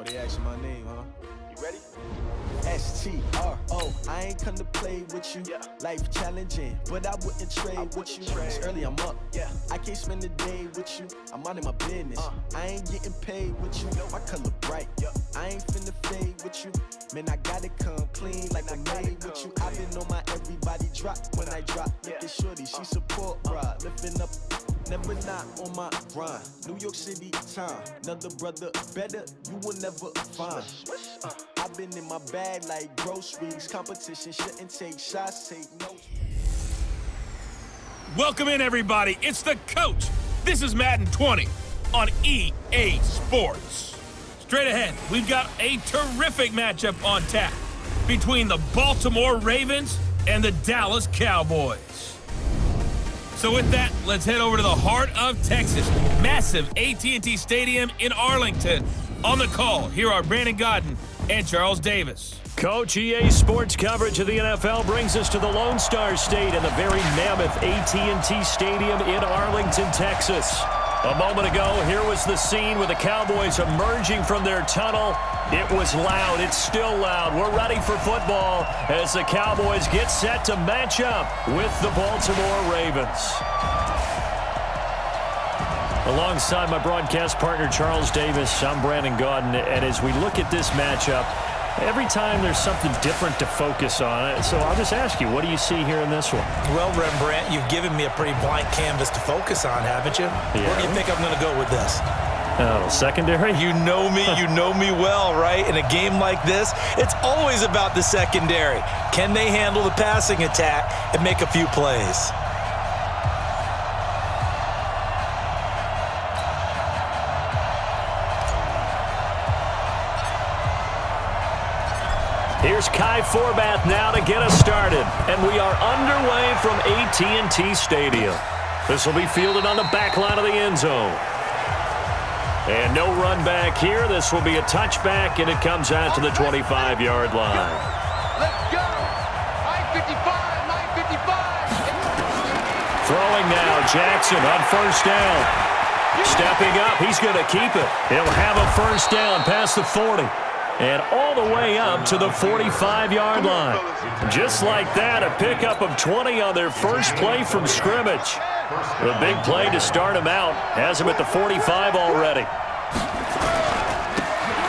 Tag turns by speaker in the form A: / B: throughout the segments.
A: Oh, they asking my name, huh?
B: You ready?
A: S-T-R-O, I ain't come to play with you. Life challenging, but I wouldn't trade with you. It's early, I'm up. I can't spend the day with you. I'm out of my business. I ain't getting paid with you. My color bright. I ain't finna fade with you. Man, I gotta come clean like I made with you. I've been on my everybody drop when I drop. Look at shorty, she support ride. Lifting up, never not on my grind. New York City time, another brother better, you will never find. I've been in my bag like groceries. Competition shouldn't take shots, take notes.
C: Welcome in, everybody. It's the coach. This is Madden 20 on EA Sports. Straight ahead, we've got a terrific matchup on tap between the Baltimore Ravens and the Dallas Cowboys. So with that, let's head over to the heart of Texas. Massive AT&T Stadium in Arlington. On the call, here are Brandon Godden and Charles Davis.
D: Coach, EA Sports coverage of the NFL brings us to the Lone Star State and the very mammoth AT&T Stadium in Arlington, Texas. A moment ago, here was the scene with the Cowboys emerging from their tunnel. It was loud. It's still loud. We're ready for football as the Cowboys get set to match up with the Baltimore Ravens. Alongside my broadcast partner, Charles Davis, I'm Brandon Godden. And as we look at this matchup, every time there's something different to focus on. So I'll just ask you, what do you see here in this one?
B: Well, Rembrandt, you've given me a pretty blank canvas to focus on, haven't you?
D: Yeah.
B: Where do you think I'm going to go with this?
D: Oh, secondary?
B: You know me well, right? In a game like this, it's always about the secondary. Can they handle the passing attack and make a few plays?
D: Here's Kai Forbath now to get us started. And we are underway from AT&T Stadium. This will be fielded on the back line of the end zone. And no run back here. This will be a touchback, and it comes out to the 25-yard line.
E: Let's go. 9:55.
D: Throwing now, Jackson on first down. Stepping up, he's going to keep it. He'll have a first down past the 40. And all the way up to the 45-yard line. Just like that, a pickup of 20 on their first play from scrimmage. The big play to start him out has him at the 45 already.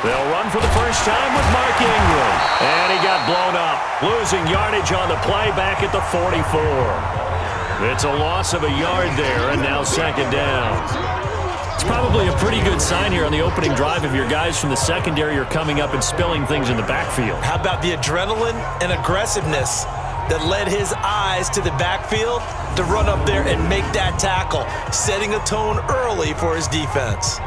D: They'll run for the first time with Mark Ingram. And he got blown up, losing yardage on the play back at the 44. It's a loss of a yard there, and now second down. It's probably a pretty good sign here on the opening drive if your guys from the secondary are coming up and spilling things in the backfield.
B: How about the adrenaline and aggressiveness that led his eyes to the backfield to run up there and make that tackle, setting a tone early for his defense.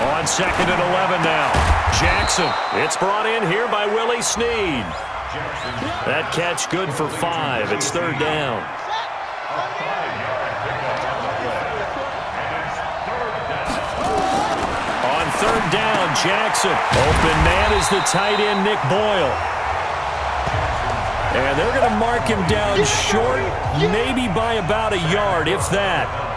D: On second and 11 now. Jackson. It's brought in here by Willie Snead. That catch good for 5. It's third down. On third down, Jackson. Open man is the tight end, Nick Boyle. And they're going to mark him down short, maybe by about a yard, if that.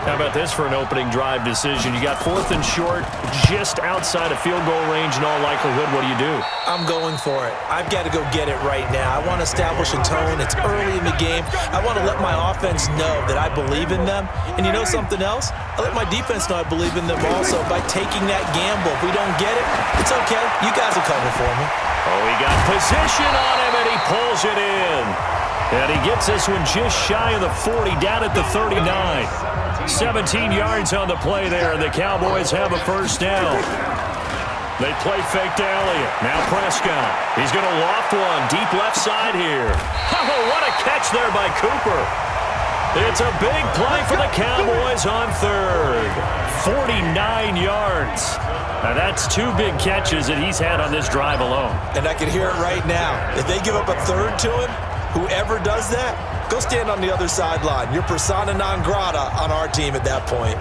D: How about this for an opening drive decision? You got fourth and short, just outside of field goal range in all likelihood. What do you do?
B: I'm going for it. I've got to go get it right now. I want to establish a tone. It's early in the game. I want to let my offense know that I believe in them. And you know something else? I let my defense know I believe in them also by taking that gamble. If we don't get it, it's okay. You guys will cover for me.
D: Oh, he got position on him, and he pulls it in. And he gets this one just shy of the 40, down at the 39. 17 yards on the play there, and the Cowboys have a first down. They play fake to Elliott. Now Prescott. He's going to loft one deep left side here. Oh, what a catch there by Cooper. It's a big play for the Cowboys on third. 49 yards. Now, that's 2 big catches that he's had on this drive alone.
B: And I can hear it right now. If they give up a third to him, Whoever does that, go stand on the other sideline. You're persona non grata on our team at that point.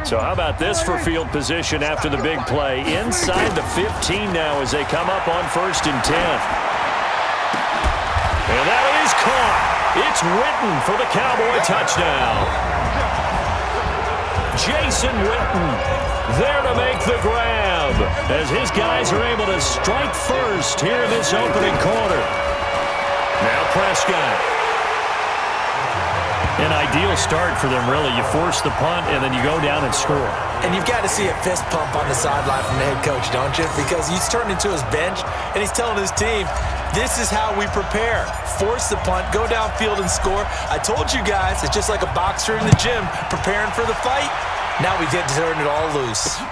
D: So how about this for field position after the big play? Inside the 15 now as they come up on 1st and 10. And that is caught. It's Witten for the Cowboy touchdown. Jason Witten there to make the grab as his guys are able to strike first here in this opening quarter. Now Prescott. An ideal start for them, really. You force the punt, and then you go down and score.
B: And you've got to see a fist pump on the sideline from the head coach, don't you? Because he's turned into his bench, and he's telling his team, this is how we prepare. Force the punt, go downfield and score. I told you guys, it's just like a boxer in the gym preparing for the fight. Now we get to turn it all loose.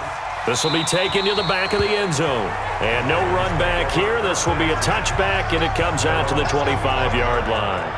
D: This will be taken to the back of the end zone. And no run back here. This will be a touchback, and it comes out to the 25-yard line.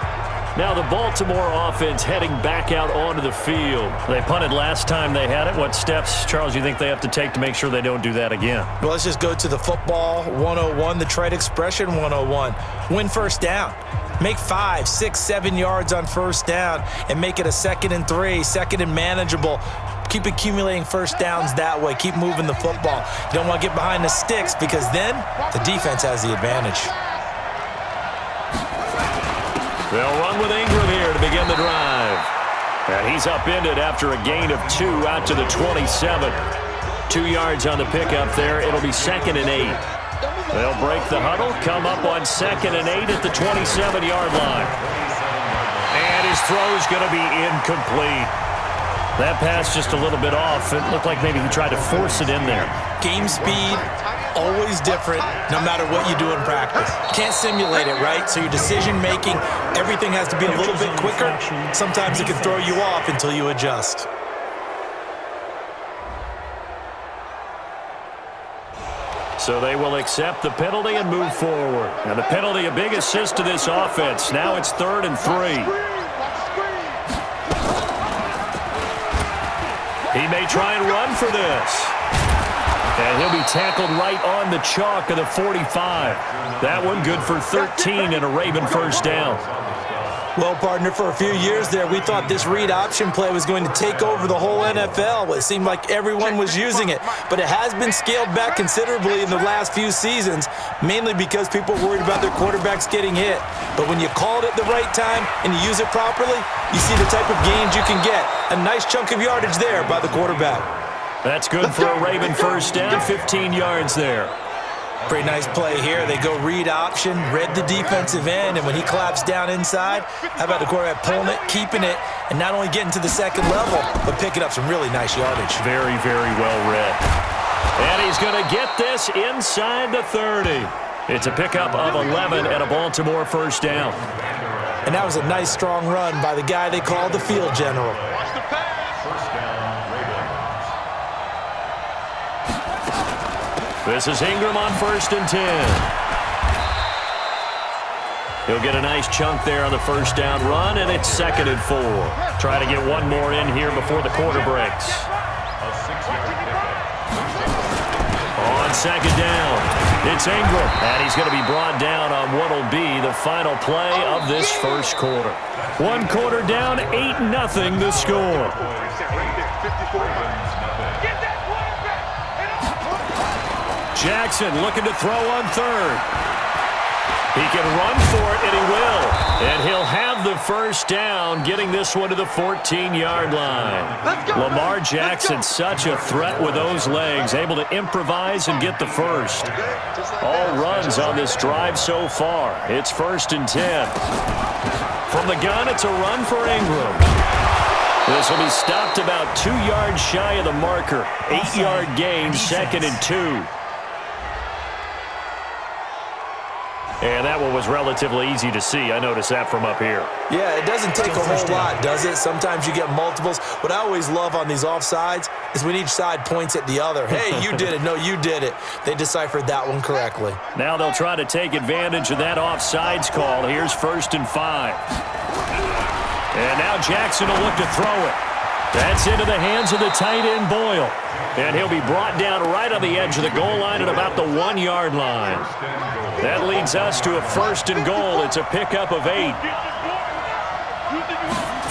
D: Now the Baltimore offense heading back out onto the field. They punted last time they had it. What steps, Charles, you think they have to take to make sure they don't do that again?
B: Well, let's just go to the football 101, the trade expression 101. Win first down. Make 5, 6, 7 yards on first down and make it a 2nd and 3, 2nd and manageable. Keep accumulating first downs that way. Keep moving the football. You don't want to get behind the sticks because then the defense has the advantage.
D: They'll run with Ingram here to begin the drive. And he's upended after a gain of 2 out to the 27. 2 yards on the pickup there. It'll be 2nd and 8. They'll break the huddle, come up on 2nd and 8 at the 27-yard line. And his throw's going to be incomplete. That pass just a little bit off. It looked like maybe he tried to force it in there.
B: Game speed, always different, no matter what you do in practice. Can't simulate it, right? So your decision-making, everything has to be a little bit quicker. Sometimes it can throw you off until you adjust.
D: So they will accept the penalty and move forward. And the penalty, a big assist to this offense. Now it's 3rd and 3. He may try and run for this. And he'll be tackled right on the chalk of the 45. That one good for 13 and a Raven first down.
B: Well, partner, for a few years there, we thought this read option play was going to take over the whole NFL. It seemed like everyone was using it, but it has been scaled back considerably in the last few seasons, mainly because people are worried about their quarterbacks getting hit. But when you call it at the right time and you use it properly, you see the type of gains you can get. A nice chunk of yardage there by the quarterback.
D: That's good for a Raven first down, 15 yards there.
B: Pretty nice play here. They go read option, read the defensive end, and when he claps down inside, how about the quarterback pulling it, keeping it, and not only getting to the second level, but picking up some really nice yardage.
D: Very, very well read. And he's going to get this inside the 30. It's a pickup of 11 and a Baltimore first down.
B: And that was a nice, strong run by the guy they called the field general.
D: This is Ingram on 1st and 10. He'll get a nice chunk there on the first down run, and it's 2nd and 4. Try to get one more in here before the quarter breaks. On 2nd down, it's Ingram, and he's going to be brought down on what will be the final play of this first quarter. 1 quarter down, 8-0 the score. Jackson looking to throw on 3rd. He can run for it, and he will. And he'll have the first down, getting this one to the 14-yard line. Lamar Jackson, such a threat with those legs, able to improvise and get the first. All runs on this drive so far. It's 1st and 10. From the gun, it's a run for Ingram. This will be stopped about 2 yards shy of the marker. 8-yard gain, 2nd and 2. And that one was relatively easy to see. I noticed that from up here.
B: Yeah, it doesn't take a whole lot, does it? Sometimes you get multiples. What I always love on these offsides is when each side points at the other. Hey, you did it. No, you did it. They deciphered that one correctly.
D: Now they'll try to take advantage of that offsides call. Here's 1st and 5. And now Jackson will look to throw it. That's into the hands of the tight end, Boyle. And he'll be brought down right on the edge of the goal line at about the 1-yard line. That leads us to a 1st and goal. It's a pickup of 8.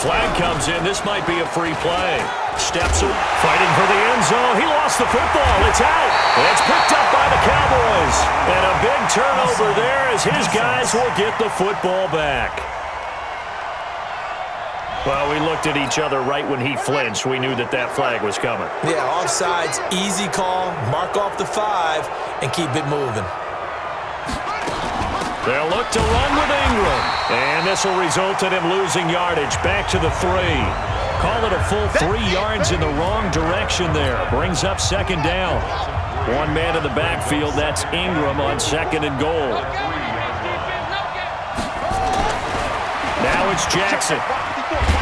D: Flag comes in. This might be a free play. Steps it, fighting for the end zone. He lost the football. It's out. It's picked up by the Cowboys. And a big turnover there as his guys will get the football back. Well, we looked at each other right when he flinched. We knew that that flag was coming.
B: Yeah, offsides, easy call. Mark off the 5 and keep it moving.
D: They'll look to run with Ingram. And this will result in him losing yardage back to the 3. Call it a full 3 yards in the wrong direction there. Brings up 2nd down. One man in the backfield. That's Ingram on 2nd and goal. Now it's Jackson.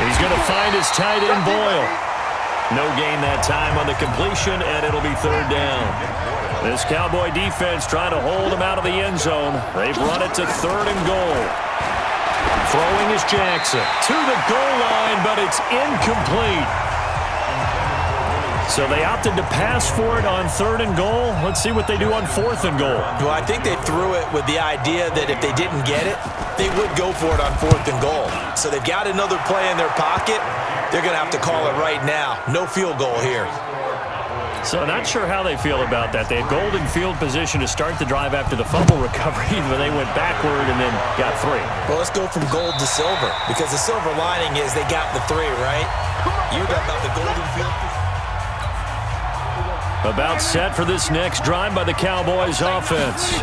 D: He's going to find his tight end, Boyle. No gain that time on the completion, and it'll be 3rd down. This Cowboy defense trying to hold him out of the end zone. They've run it to 3rd and goal. Throwing is Jackson to the goal line, but it's incomplete. So they opted to pass for it on 3rd and goal. Let's see what they do on 4th and goal.
B: Well, I think they threw it with the idea that if they didn't get it, they would go for it on 4th and goal. So they've got another play in their pocket. They're going to have to call it right now. No field goal here.
D: So not sure how they feel about that. They had golden field position to start the drive after the fumble recovery, but they went backward and then got 3.
B: Well, let's go from gold to silver, because the silver lining is they got the 3, right? You got about the golden field.
D: About set for this next drive by the Cowboys offense.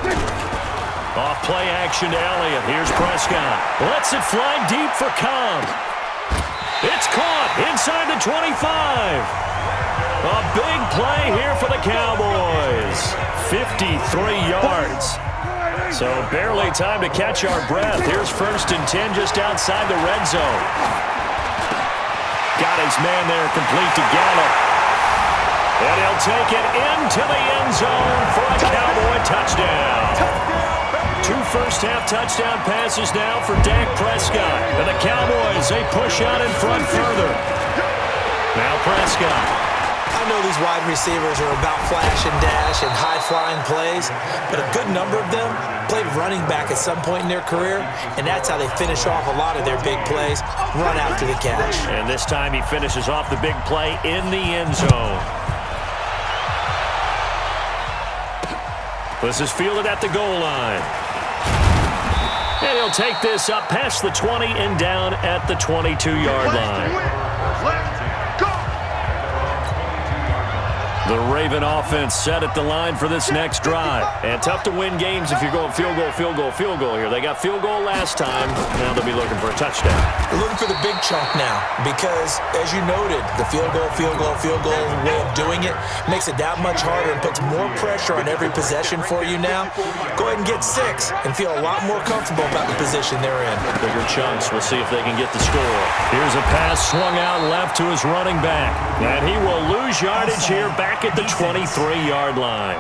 D: Off play action to Elliott. Here's Prescott. Lets it fly deep for Cobb. It's caught inside the 25. A big play here for the Cowboys. 53 yards. So barely time to catch our breath. Here's 1st and 10 just outside the red zone. Got his man there complete to Gallup. And he'll take it into the end zone for a Cowboy touchdown. 2 first-half touchdown passes now for Dak Prescott. And the Cowboys, they push out in front further. Now Prescott.
B: I know these wide receivers are about flash and dash and high-flying plays, but a good number of them played running back at some point in their career, and that's how they finish off a lot of their big plays, run after the catch.
D: And this time he finishes off the big play in the end zone. This is fielded at the goal line. And he'll take this up past the 20 and down at the 22-yard line. The Raven offense set at the line for this next drive. And tough to win games if you're going field goal, field goal, field goal here. They got field goal last time. Now they'll be looking for a touchdown.
B: They're looking for the big chunk now because, as you noted, the field goal way of doing it makes it that much harder and puts more pressure on every possession for you now. Go ahead and get 6 and feel a lot more comfortable about the position they're in.
D: Bigger chunks. We'll see if they can get the score. Here's a pass swung out left to his running back. And he will lose yardage here back at the 23-yard line.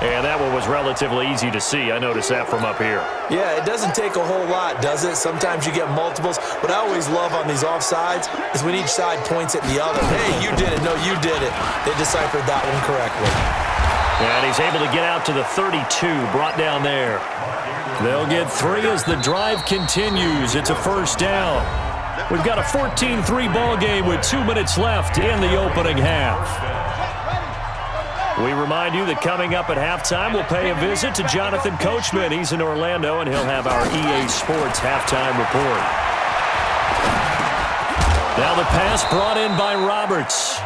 D: And that one was relatively easy to see. I noticed that from up here.
B: Yeah, it doesn't take a whole lot, does it? Sometimes you get multiples. What I always love on these offsides is when each side points at the other. Hey, you did it. No, you did it. They deciphered that one correctly.
D: And he's able to get out to the 32, brought down there. They'll get 3 as the drive continues. It's a 1st down. We've got a 14-3 ball game with 2 minutes left in the opening half. We remind you that coming up at halftime, we'll pay a visit to Jonathan Coachman. He's in Orlando, and he'll have our EA Sports halftime report. Now the pass brought in by Roberts.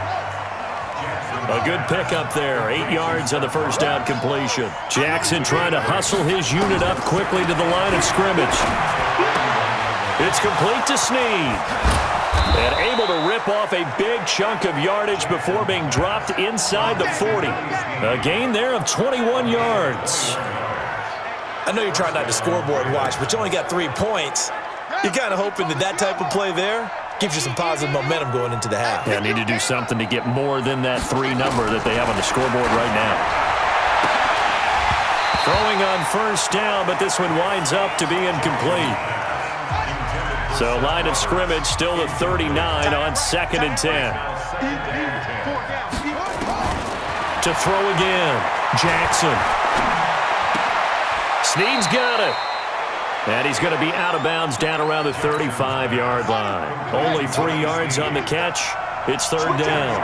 D: A good pickup there. 8 yards on the 1st down completion. Jackson trying to hustle his unit up quickly to the line of scrimmage. It's complete to Snead. And able to rip off a big chunk of yardage before being dropped inside the 40. A gain there of 21 yards.
B: I know you're trying not to scoreboard watch, but you only got 3 points. You're kind of hoping that type of play there gives you some positive momentum going into the half.
D: Yeah, need to do something to get more than that 3 number that they have on the scoreboard right now. Throwing on 1st down, but this one winds up to be incomplete. So line of scrimmage still the 39 on 2nd and 10. To throw again, Jackson. Snead's got it. And he's going to be out of bounds down around the 35-yard line. Only 3 yards on the catch. It's 3rd down.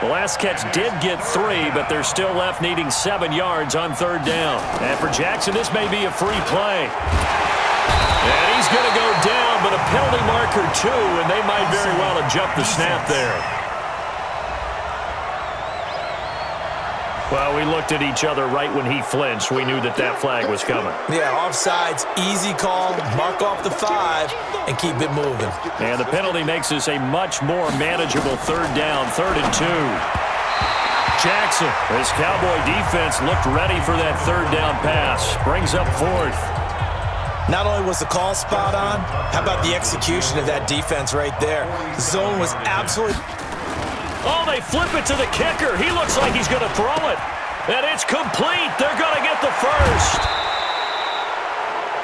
D: The last catch did get 3, but they're still left needing 7 yards on 3rd down. And for Jackson, this may be a free play. And he's going to go down, but a penalty marker too, and they might very well have jumped the snap there. Well, we looked at each other right when he flinched. We knew that that flag was coming.
B: Yeah, offsides, easy call, mark off the 5, and keep it moving.
D: And the penalty makes this a much more manageable 3rd down, 3rd and 2. Jackson, this Cowboy defense looked ready for that 3rd down pass. Brings up 4th.
B: Not only was the call spot on, how about the execution of that defense right there? The zone was absolutely...
D: Oh, they flip it to the kicker. He looks like he's going to throw it. And it's complete. They're going to get the first.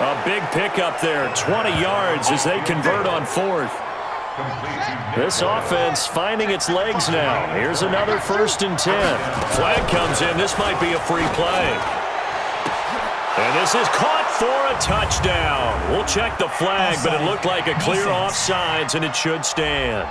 D: A big pickup there, 20 yards as they convert on 4th. This offense finding its legs now. Here's another 1st and 10. Flag comes in. This might be a free play. And this is caught for a touchdown. We'll check the flag, but it looked like a clear offsides, and it should stand.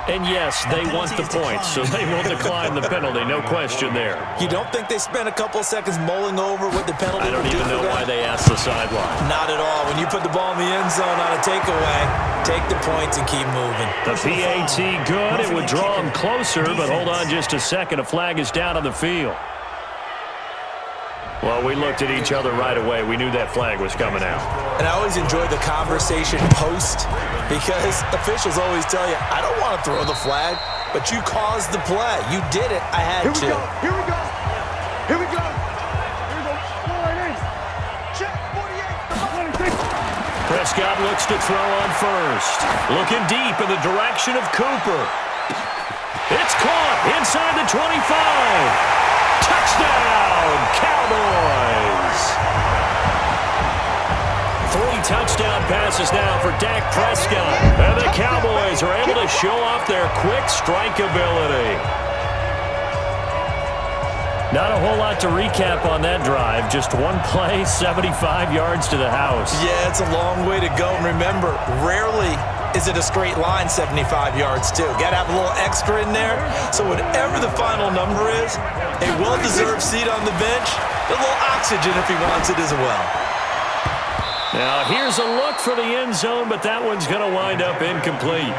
D: And yes, they want the points, so they will decline the penalty, no question there.
B: You don't think they spent a couple of seconds mulling over what the penalty
D: I don't
B: would do
D: even know
B: for them?
D: why they asked the sideline.
B: Not at all. When you put the ball in the end zone on a takeaway, take the points and keep moving.
D: The PAT good. It would draw them closer, but hold on just a second. A flag is down on the field. Well, we looked at each other right away. We knew that flag was coming out.
B: And I always enjoy the conversation post because officials always tell you, I don't want to throw the flag, but you caused the play. You did it. I had to.
E: Here we go. Here we go. Here we go. 48. Check 48.
D: Prescott looks to throw on first. Looking deep in the direction of Cooper. It's caught inside the 25. Touchdown, Cowboys! 3 touchdown passes now for Dak Prescott. And the Cowboys are able to show off their quick strike ability. Not a whole lot to recap on that drive. Just one play, 75 yards to the house.
B: Yeah, it's a long way to go. And remember, rarely is it a straight line 75 yards, too. Got to have a little extra in there. So whatever the final number is, a well-deserved seat on the bench, a little oxygen if he wants it as well.
D: Now, here's a look for the end zone, but that one's going to wind up incomplete.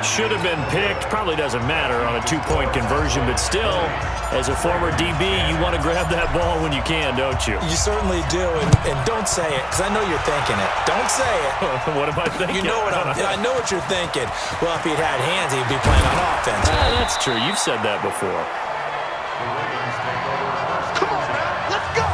D: Should have been picked. Probably doesn't matter on a 2-point conversion, but still, as a former DB, you want to grab that ball when you can, don't you?
B: You certainly do, and don't say it, because I know you're thinking it. Don't say it.
D: What am I thinking?
B: You know what I know what you're thinking. Well, if he'd had hands, he'd be playing on offense.
D: That's true. You've said that before.
E: Come on, man. Let's go.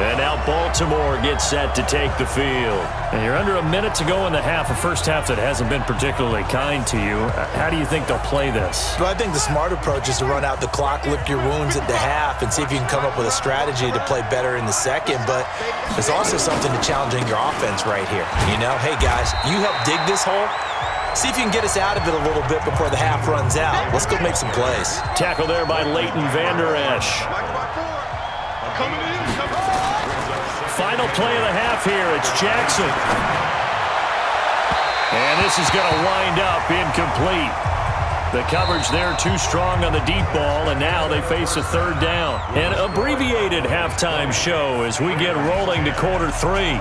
D: And now Baltimore gets set to take the field. And you're under a minute to go in the half, a first half that hasn't been particularly kind to you. How do you think they'll play this?
B: Well, I think the smart approach is to run out the clock, lick your wounds at the half, and see if you can come up with a strategy to play better in the second. But there's also something to challenging your offense right here. You know, hey, guys, you help dig this hole. See if you can get us out of it a little bit before the half runs out. Let's go make some plays.
D: Tackle there by Leighton Vander Esch. Final play of the half here. It's Jackson. And this is going to wind up incomplete. The coverage there too strong on the deep ball, and now they face a 3rd down. An abbreviated halftime show as we get rolling to quarter 3.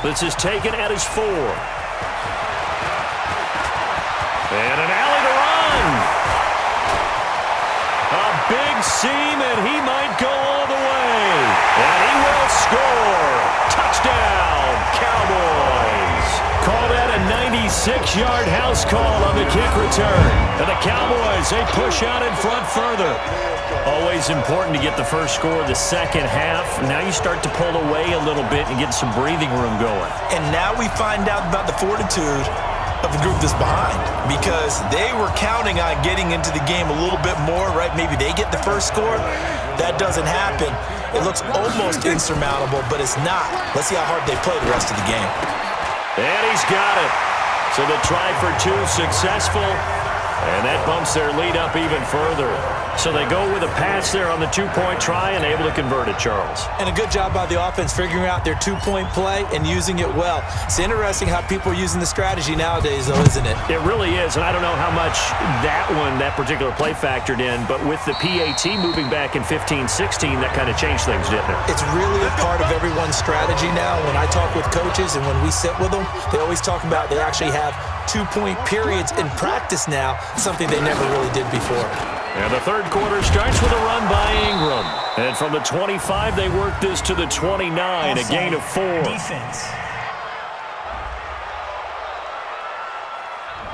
D: This is taken at his 4. And an alley to run. A big seam, and he might go all the way. And he will score. Touchdown, Cowboys. Call that a 96-yard house call on the kick return. And the Cowboys, they push out in front further. Always important to get the first score of the second half. Now you start to pull away a little bit and get some breathing room going.
B: And now we find out about the fortitude of the group that's behind because they were counting on getting into the game a little bit more, right? Maybe they get the first score. That doesn't happen. It looks almost insurmountable, but it's not. Let's see how hard they play the rest of the game.
D: And he's got it. So the try for two successful, and that bumps their lead up even further. So they go with a pass there on the two-point try and able to convert it, Charles.
B: And a good job by the offense figuring out their two-point play and using it well. It's interesting how people are using the strategy nowadays, though, isn't it?
D: It really is, and I don't know how much that particular play factored in, but with the PAT moving back in 15-16, that kind of changed things, didn't it?
B: It's really a part of everyone's strategy now. When I talk with coaches and when we sit with them, they always talk about they actually have two-point periods in practice now, something they never really did before.
D: And the third quarter starts with a run by Ingram. And from the 25, they work this to the 29, a gain of 4.
F: Defense.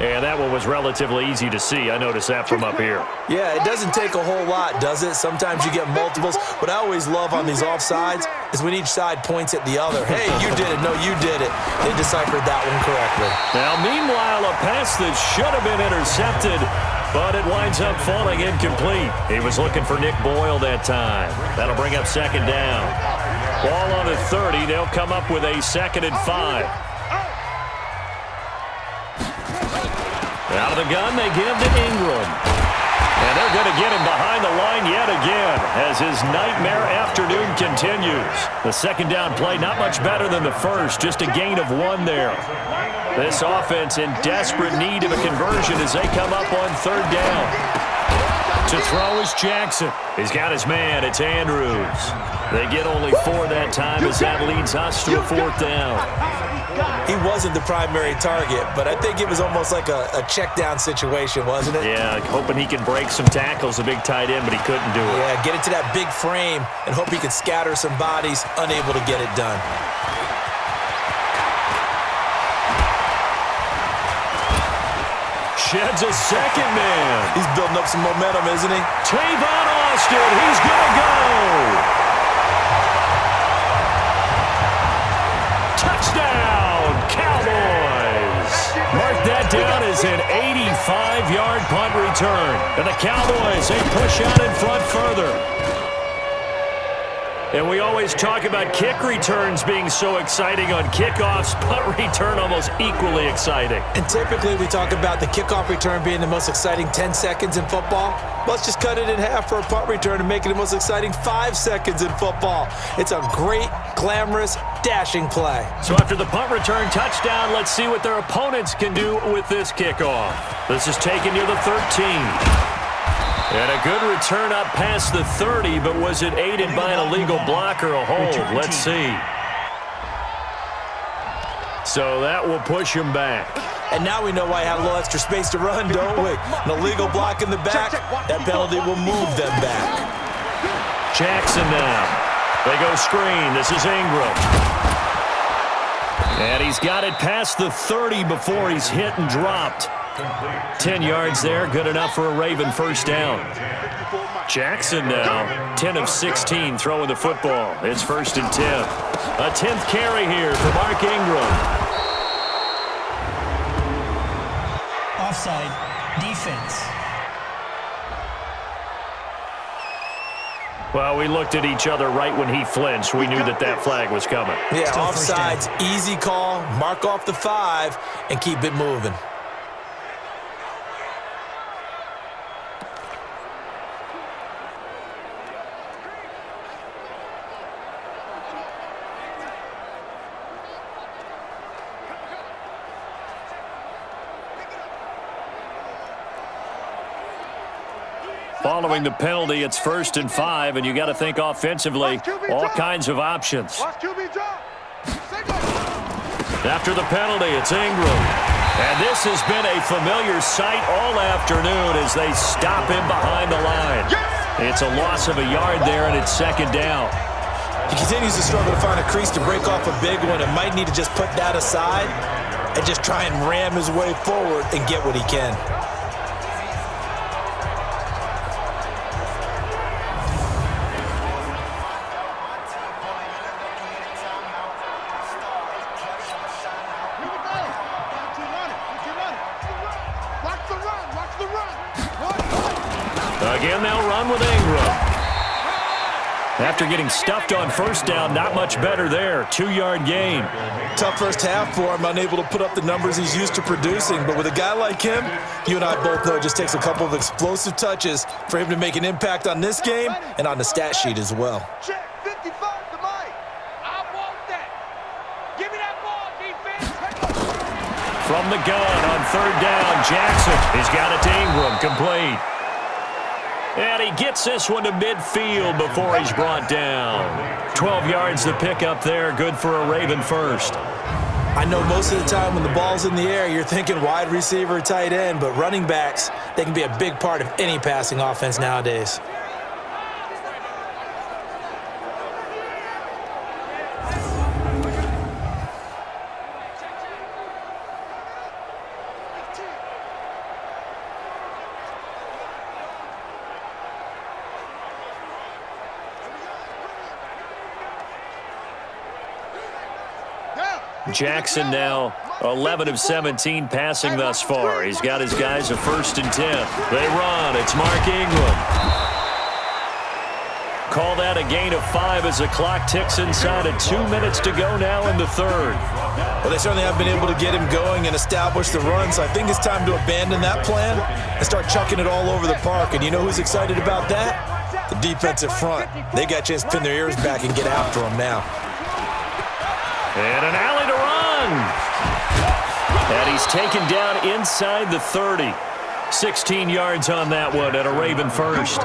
D: And that one was relatively easy to see. I noticed that from up here.
B: Yeah, it doesn't take a whole lot, does it? Sometimes you get multiples. What I always love on these offsides is when each side points at the other. Hey, you did it. No, you did it. They deciphered that one correctly.
D: Now, meanwhile, a pass that should have been intercepted, but it winds up falling incomplete. He was looking for Nick Boyle that time. That'll bring up second down. Ball on the 30. They'll come up with a 2nd and 5. Out of the gun, they give to Ingram. And they're going to get him behind the line yet again as his nightmare afternoon continues. The second down play, not much better than the first, just a gain of 1 there. This offense in desperate need of a conversion as they come up on 3rd down. To throw is Jackson. He's got his man. It's Andrews. They get only 4 that time as that leads us to a 4th down.
B: He wasn't the primary target, but I think it was almost like a check down situation, wasn't it?
D: Yeah, hoping he can break some tackles, a big tight end, but he couldn't do it.
B: Yeah, get it to that big frame and hope he can scatter some bodies, unable to get it done.
D: Sheds a second man.
B: He's building up some momentum, isn't he?
D: Tavon Austin, he's going to go. Touchdown, Cowboys. Mark that down as an 85-yard punt return. And the Cowboys, they push out in front further. And we always talk about kick returns being so exciting on kickoffs, punt return almost equally exciting.
B: And typically we talk about the kickoff return being the most exciting 10 seconds in football. Let's just cut it in half for a punt return and make it the most exciting 5 seconds in football. It's a great, glamorous, dashing play.
D: So after the punt return touchdown, let's see what their opponents can do with this kickoff. This is taken near the 13. And a good return up past the 30, but was it aided by an illegal block or a hold? Let's see. So that will push him back.
B: And now we know why I had a little extra space to run, don't we? An illegal block in the back, that penalty will move them back.
D: Jackson now. They go screen. This is Ingram. And he's got it past the 30 before he's hit and dropped. 10 yards there, good enough for a Raven first down. Jackson now, 10 of 16 throwing the football. It's 1st and 10. A 10th carry here for Mark Ingram.
F: Offside. Defense.
D: Well, we looked at each other right when he flinched. We knew that flag was coming.
B: Yeah,
F: Still first down.
B: offsides, easy call, mark off the 5, and keep it moving.
D: Following the penalty, it's 1st and 5, and you got to think offensively, all kinds of options. After the penalty, it's Ingram. And this has been a familiar sight all afternoon as they stop him behind the line. It's a loss of a yard there, and it's 2nd down.
B: He continues to struggle to find a crease to break off a big one and might need to just put that aside and just try and ram his way forward and get what he can.
D: Again, they'll run with Ingram. After getting stuffed on first down, not much better there. 2-yard gain.
B: Tough first half for him, unable to put up the numbers he's used to producing. But with a guy like him, you and I both know it just takes a couple of explosive touches for him to make an impact on this game and on the stat sheet as well.
E: Check 55 to Mike. I want that. Give me that ball, defense.
D: From the gun on third down, Jackson. He's got it to Ingram, complete. And he gets this one to midfield before he's brought down. 12 yards to pick up there, good for a Raven first.
B: I know most of the time when the ball's in the air, you're thinking wide receiver, tight end, but running backs, they can be a big part of any passing offense nowadays.
D: Jackson now 11 of 17 passing thus far. He's got his guys a 1st and 10. They run. It's Mark Ingram. Call that a gain of 5 as the clock ticks inside of 2 minutes to go now in the third.
B: Well, they certainly have been able to get him going and establish the run, so I think it's time to abandon that plan and start chucking it all over the park. And you know who's excited about that? The defensive front. They got a chance to pin their ears back and get after him now.
D: And an alley to run. And he's taken down inside the 30. 16 yards on that one at a Raven first.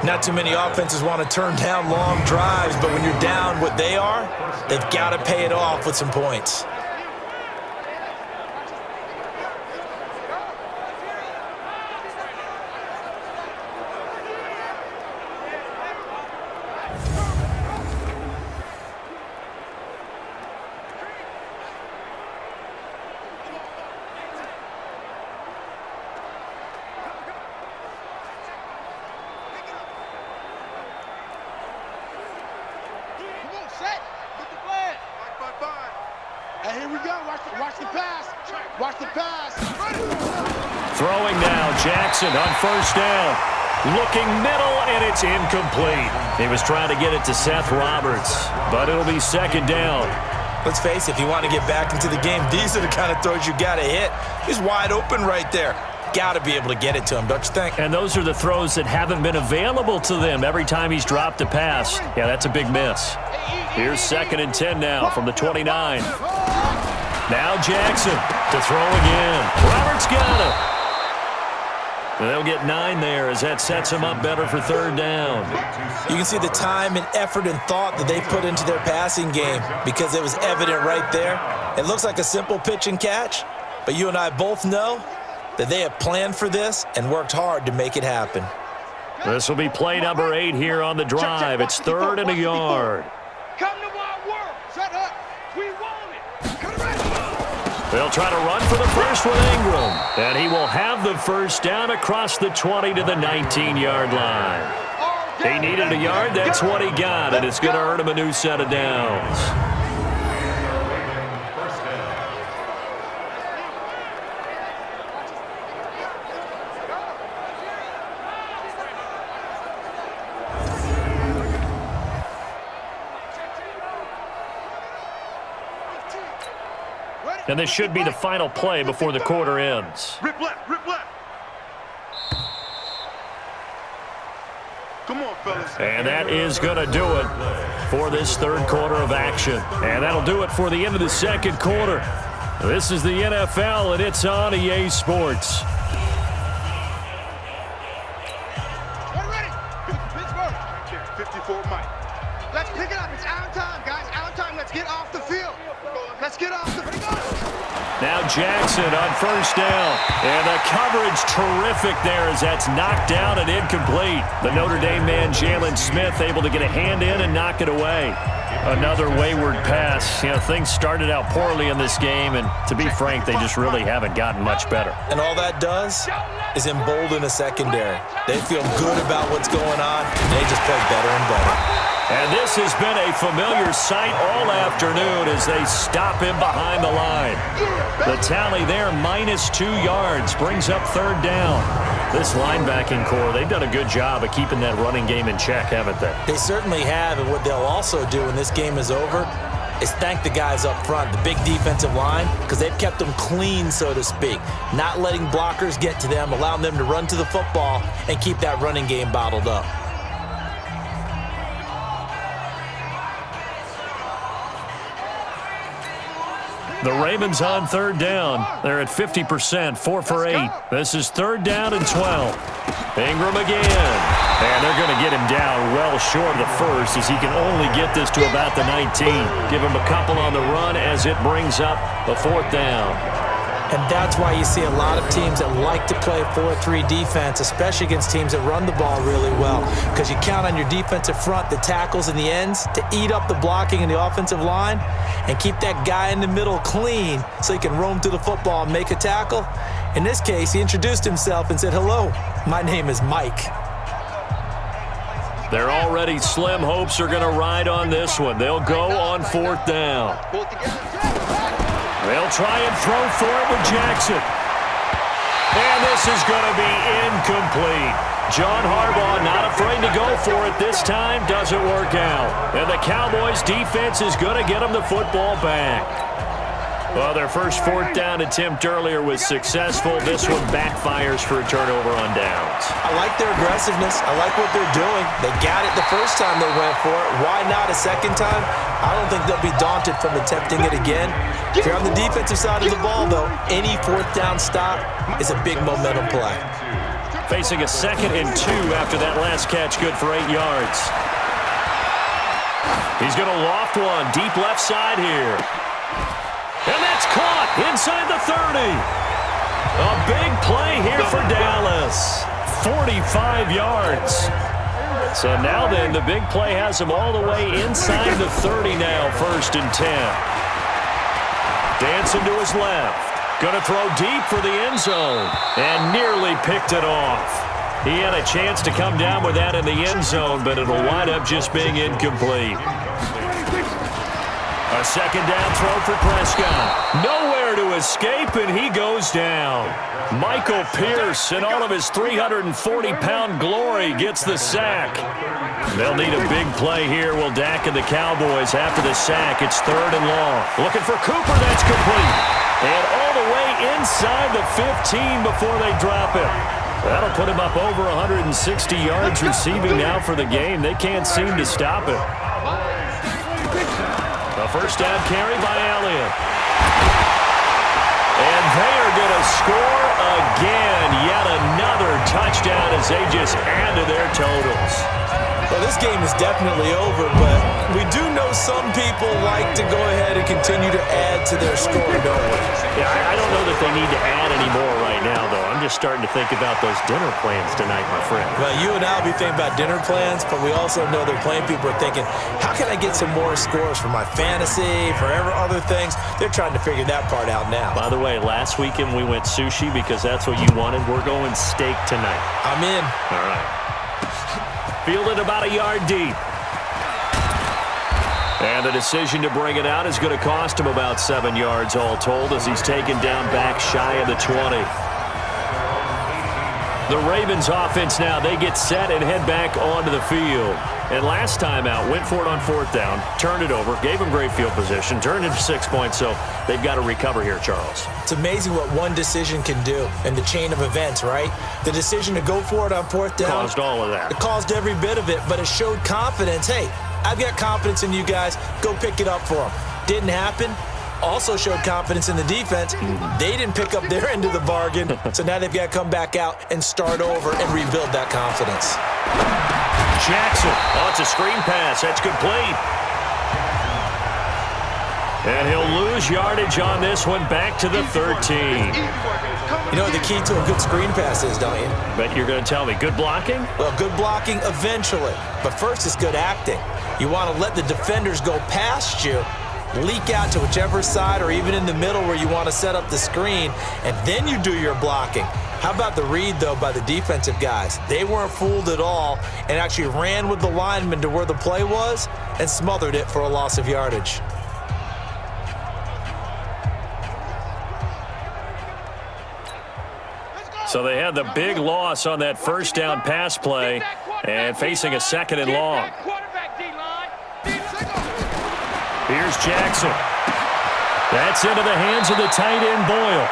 B: Not too many offenses want to turn down long drives, but when you're down what they are, they've got to pay it off with some points.
E: And here we go. Watch the pass. Watch the pass.
D: Throwing now, Jackson on first down. Looking middle, and it's incomplete. He was trying to get it to Seth Roberts, but it'll be 2nd down.
B: Let's face it, if you want to get back into the game, these are the kind of throws you got to hit. He's wide open right there. Got to be able to get it to him, don't you think?
D: And those are the throws that haven't been available to them every time he's dropped a pass. Yeah, that's a big miss. Here's 2nd and 10 now from the 29. Now Jackson to throw again. Roberts got it. They'll get 9 there as that sets him up better for 3rd down.
B: You can see the time and effort and thought that they put into their passing game because it was evident right there. It looks like a simple pitch and catch, but you and I both know that they have planned for this and worked hard to make it happen.
D: This will be play number 8 here on the drive. It's 3rd and a yard.
E: Come to my world. Shut up. We want it.
D: They'll try to run for the first with Ingram. And he will have the first down across the 20 to the 19-yard line. He needed a yard. That's what he got, and it's going to earn him a new set of downs. And this should be the final play before the quarter ends.
E: Rip left, rip left. Come on, fellas.
D: And that is going to do it for this 3rd quarter of action. And that'll do it for the end of the 2nd quarter. This is the NFL, and it's on EA Sports.
E: Ready? Pittsburgh. 54 Mike. Let's pick it up. It's out time, guys. Out time. Let's get off the field. Let's get off the field.
D: Now Jackson on first down. And the coverage terrific there as that's knocked down and incomplete. The Notre Dame man, Jalen Smith, able to get a hand in and knock it away. Another wayward pass. You know, things started out poorly in this game, and to be frank, they just really haven't gotten much better.
B: And all that does is embolden a secondary. They feel good about what's going on, and they just play better and better.
D: And this has been a familiar sight all afternoon as they stop him behind the line. The tally there, -2 yards, brings up 3rd down. This linebacking core, they've done a good job of keeping that running game in check, haven't they?
B: They certainly have, and what they'll also do when this game is over is thank the guys up front, the big defensive line, because they've kept them clean, so to speak, not letting blockers get to them, allowing them to run to the football and keep that running game bottled up.
D: The Ravens on 3rd down. They're at 50%, 4 for 8. This is 3rd down and 12. Ingram again. And they're going to get him down well short of the first as he can only get this to about the 19. Give him a couple on the run as it brings up the 4th down.
B: And that's why you see a lot of teams that like to play 4-3 defense, especially against teams that run the ball really well, because you count on your defensive front, the tackles and the ends, to eat up the blocking in the offensive line and keep that guy in the middle clean so he can roam to the football and make a tackle. In this case, he introduced himself and said, "Hello, my name is Mike."
D: Their already slim hopes are going to ride on this one. They'll go on 4th down. They'll try and throw for it with Jackson. And this is going to be incomplete. John Harbaugh not afraid to go for it this time. Doesn't work out. And the Cowboys defense is going to get them the football back. Well, their first 4th down attempt earlier was successful. This one backfires for a turnover on downs.
B: I like their aggressiveness. I like what they're doing. They got it the first time they went for it. Why not a second time? I don't think they'll be daunted from attempting it again. If you're on the defensive side of the ball, though, any 4th down stop is a big momentum play.
D: Facing a 2nd and 2 after that last catch, good for 8 yards. He's going to loft one deep left side here. And that's caught inside the 30. A big play here for Dallas. 45 yards. So now then, the big play has him all the way inside the 30 now, 1st and 10. Dancing to his left. Going to throw deep for the end zone. And nearly picked it off. He had a chance to come down with that in the end zone, but it'll wind up just being incomplete. A 2nd down throw for Prescott. Nowhere to escape, and he goes down. Michael Pierce, in all of his 340-pound glory, gets the sack. They'll need a big play here. Will Dak and the Cowboys after the sack. It's 3rd and long. Looking for Cooper. That's complete. And all the way inside the 15 before they drop it. That'll put him up over 160 yards receiving now for the game. They can't seem to stop it. A 1st down carry by Elliott. And they are going to score again. Yet another touchdown as they just add to their totals.
B: Well, this game is definitely over, but we do know some people like to go ahead and continue to add to their score, don't we?
D: Yeah, I don't know that they need to add any more right now, though. I'm just starting to think about those dinner plans tonight, my friend.
B: Well, you and I will be thinking about dinner plans, but we also know they're playing people are thinking, how can I get some more scores for my fantasy, for other things? They're trying to figure that part out now.
D: By the way, last weekend we went sushi because that's what you wanted. We're going steak tonight.
B: I'm in.
D: All right. Fielded about a yard deep. And the decision to bring it out is going to cost him about 7 yards all told as he's taken down back shy of the 20. The Ravens offense now, they get set and head back onto the field. And last time out, went for it on 4th down, turned it over, gave him great field position, turned it for 6 points, so they've got to recover here, Charles.
B: It's amazing what one decision can do in the chain of events, right? The decision to go for it on 4th down.
D: Caused all of that.
B: It caused every bit of it, but it showed confidence. Hey, I've got confidence in you guys. Go pick it up for them. Didn't happen. Also showed confidence in the defense. They didn't pick up their end of the bargain, so now they've got to come back out and start over and rebuild that confidence.
D: Jackson, it's a screen pass. That's complete. And he'll lose yardage on this one back to the 13.
B: You know what the key to a good screen pass is, don't you?
D: But you're going to tell me, good blocking?
B: Well, good blocking eventually. But first, it's good acting. You want to let the defenders go past you leak out to whichever side or even in the middle where you want to set up the screen, and then you do your blocking. How about the read, though, by the defensive guys? They weren't fooled at all and actually ran with the lineman to where the play was and smothered it for a loss of yardage.
D: So they had the big loss on that first down pass play and facing a 2nd and long. Here's Jackson. That's into the hands of the tight end, Boyle.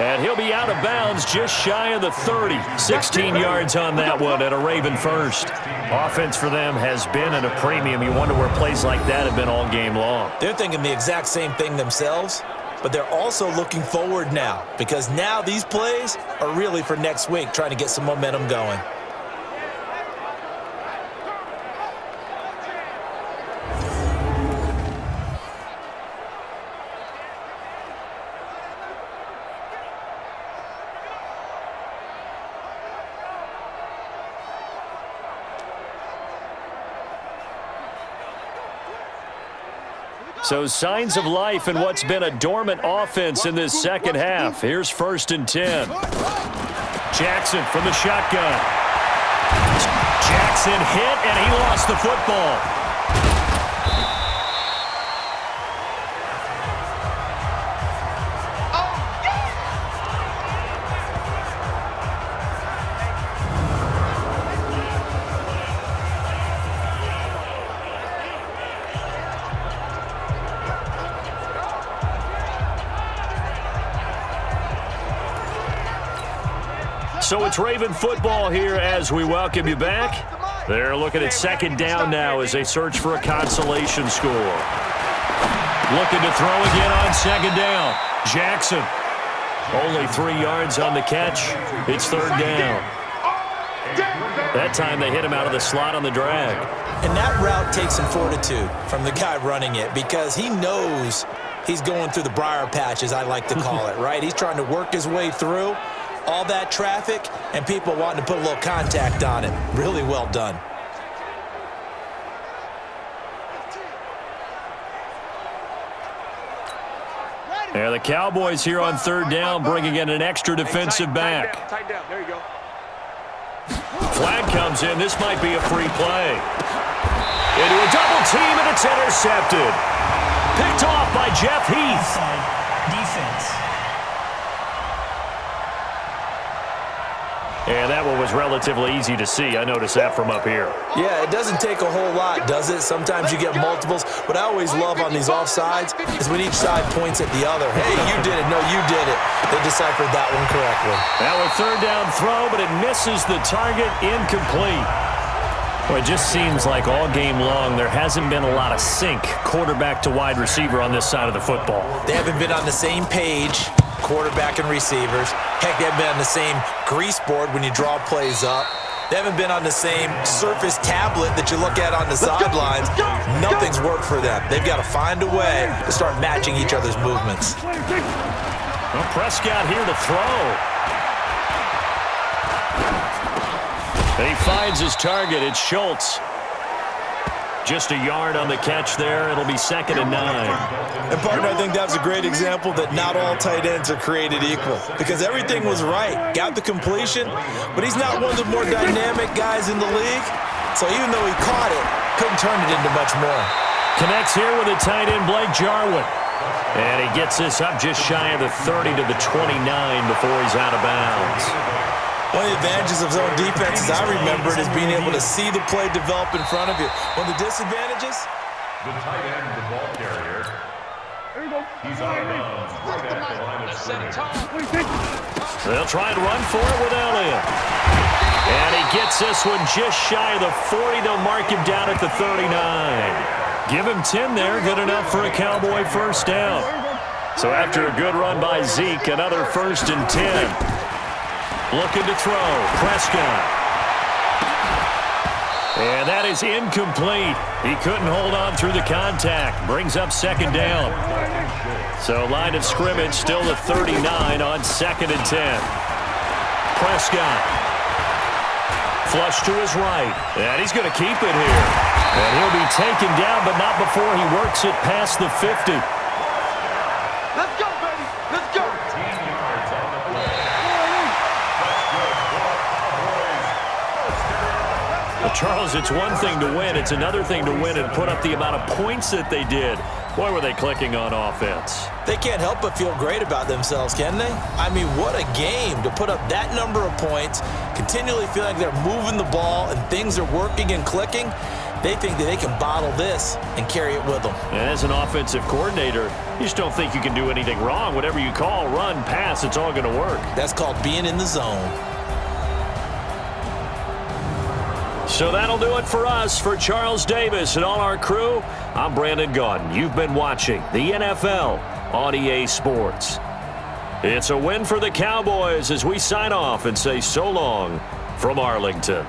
D: And he'll be out of bounds just shy of the 30. 16 yards on that one and a Raven first. Offense for them has been at a premium. You wonder where plays like that have been all game long.
B: They're thinking the exact same thing themselves, but they're also looking forward now because now these plays are really for next week, trying to get some momentum going.
D: So signs of life in what's been a dormant offense in this second half. Here's 1st and 10. Jackson from the shotgun. Jackson hit, and he lost the football. So it's Raven football here as we welcome you back. They're looking at 2nd down now as they search for a consolation score. Looking to throw again on 2nd down. Jackson. Only 3 yards on the catch. It's 3rd down. That time they hit him out of the slot on the drag.
B: And that route takes some fortitude from the guy running it because he knows he's going through the briar patch, as I like to call it, right? He's trying to work his way through all that traffic and people wanting to put a little contact on it. Really well done.
D: Yeah, the Cowboys here on 3rd down bringing in an extra defensive back.
E: Tight down. There you go.
D: Flag comes in. This might be a free play. Into a double team, and it's intercepted. Picked off by Jeff Heath.
F: Offside. Defense.
D: And that one was relatively easy to see. I noticed that from up here.
B: Yeah, it doesn't take a whole lot, does it? Sometimes you get multiples. What I always love on these offsides is when each side points at the other. Hey, you did it. No, you did it. They deciphered that one correctly.
D: Now a 3rd down throw, but it misses the target, incomplete. Well, it just seems like all game long there hasn't been a lot of sync quarterback to wide receiver on this side of the football.
B: They haven't been on the same page, quarterback and receivers. Heck, they haven't been on the same grease board when you draw plays up. They haven't been on the same surface tablet that you look at on the sidelines. Nothing's worked for them. They've got to find a way to start matching each other's movements.
D: Well, Prescott here to throw. And he finds his target. It's Schultz. Just a yard on the catch there. It'll be 2nd and 9.
B: And, partner, I think that's a great example that not all tight ends are created equal because everything was right. Got the completion, but he's not one of the more dynamic guys in the league. So even though he caught it, couldn't turn it into much more.
D: Connects here with a tight end, Blake Jarwin. And he gets this up just shy of the 30 to the 29 before he's out of bounds.
B: One of the advantages of zone defense, as I remember it, is being able to see the play develop in front of you. One of the disadvantages?
G: The tight end, the ball carrier. He's out of bounds right at the line of scrimmage.
D: They'll try and run for it with Elliott. And he gets this one just shy of the 40. They'll mark him down at the 39. Give him 10 there. Good enough for a Cowboy 1st down. So after a good run by Zeke, another 1st and 10. Looking to throw. Prescott. And that is incomplete. He couldn't hold on through the contact. Brings up 2nd down. So line of scrimmage still the 39 on 2nd and 10. Prescott. Flush to his right. And he's going to keep it here. And he'll be taken down, but not before he works it past the 50.
E: Let's go, baby. Let's go.
G: 15 yards on the play.
D: Well, Charles, it's one thing to win. It's another thing to win and put up the amount of points that they did. Boy, were they clicking on offense.
B: They can't help but feel great about themselves, can they? I mean, what a game to put up that number of points, continually feeling like they're moving the ball and things are working and clicking. They think that they can bottle this and carry it with them.
D: And as an offensive coordinator, you just don't think you can do anything wrong. Whatever you call, run, pass, it's all going to work.
B: That's called being in the zone.
D: So that'll do it for us. For Charles Davis and all our crew, I'm Brandon Gaudin. You've been watching the NFL on EA Sports. It's a win for the Cowboys as we sign off and say so long from Arlington.